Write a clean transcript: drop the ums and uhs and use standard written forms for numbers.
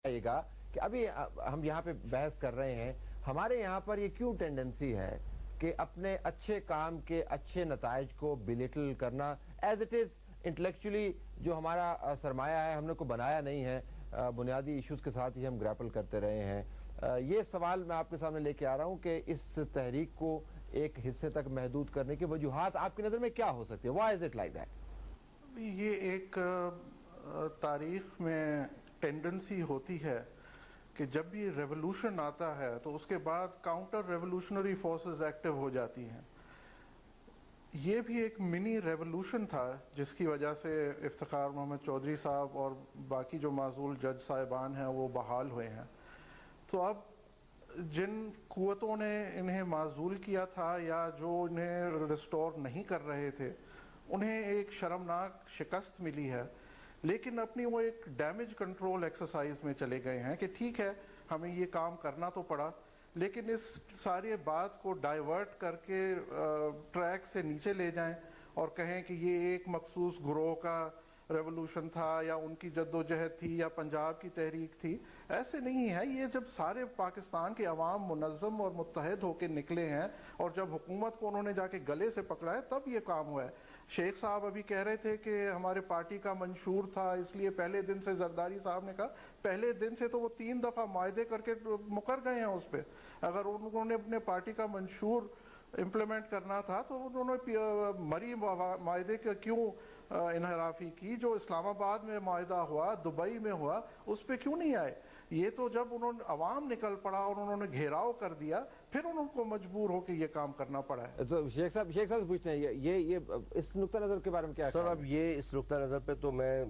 آئیے گا کہ ابھی ہم یہاں پہ بحث کر رہے ہیں، ہمارے یہاں پر یہ کیوں ٹینڈنسی ہے کہ اپنے اچھے کام کے اچھے نتائج کو بلیٹل کرنا، ایز اٹ از انٹلیکچولی جو ہمارا سرمایہ ہے ہم نے کو بنایا نہیں ہے، بنیادی ایشوز کے ساتھ ہی ہم گریپل کرتے رہے ہیں. یہ سوال میں آپ کے سامنے لے کے آ رہا ہوں کہ اس تحریک کو ایک حصے تک محدود کرنے کی وجوہات آپ کی نظر میں کیا ہو سکتی ہے؟ Why is it like that? یہ ایک تاریخ میں ٹینڈنسی ہوتی ہے کہ جب بھی ریولوشن آتا ہے تو اس کے بعد کاؤنٹر ریولوشنری فورسز ایکٹیو ہو جاتی ہیں. یہ بھی ایک منی ریولوشن تھا جس کی وجہ سے افتخار محمد چودھری صاحب اور باقی جو معزول جج صاحبان ہیں وہ بحال ہوئے ہیں. تو اب جن قوتوں نے انہیں معزول کیا تھا یا جو انہیں ریسٹور نہیں کر رہے تھے انہیں ایک شرمناک شکست ملی ہے، لیکن اپنی وہ ایک ڈیمیج کنٹرول ایکسرسائز میں چلے گئے ہیں کہ ٹھیک ہے ہمیں یہ کام کرنا تو پڑا، لیکن اس ساری بات کو ڈائیورٹ کر کے ٹریک سے نیچے لے جائیں اور کہیں کہ یہ ایک مخصوص گروہ کا ریولوشن تھا یا ان کی جد و جہد تھی یا پنجاب کی تحریک تھی. ایسے نہیں ہے. یہ جب سارے پاکستان کے عوام منظم اور متحد ہو کے نکلے ہیں اور جب حکومت کو انہوں نے جا کے گلے سے پکڑا ہے تب یہ کام ہوا ہے. شیخ صاحب ابھی کہہ رہے تھے کہ ہمارے پارٹی کا منشور تھا اس لیے پہلے دن سے، زرداری صاحب نے کہا پہلے دن سے تو وہ 3 دفعہ معاہدے کر کے مکر گئے ہیں اس پہ. اگر انہوں نے اپنے پارٹی کا منشور امپلیمنٹ کرنا تھا تو انہوں نے مری معاہدے کا کیوں انحرافی کی؟ جو اسلام آباد میں معاہدہ ہوا، دبئی میں ہوا، اس پہ کیوں نہیں آئے؟ یہ تو جب انہوں نے عوام نکل پڑا اور انہوں نے گھیراؤ کر دیا پھر انہوں کو مجبور ہو کے یہ کام کرنا پڑا ہے. تو شیخ صاحب پوچھتے ہیں یہ اس نقطہ نظر کے بارے میں کیا؟ سر اب یہ اس نقطہ نظر پہ تو میں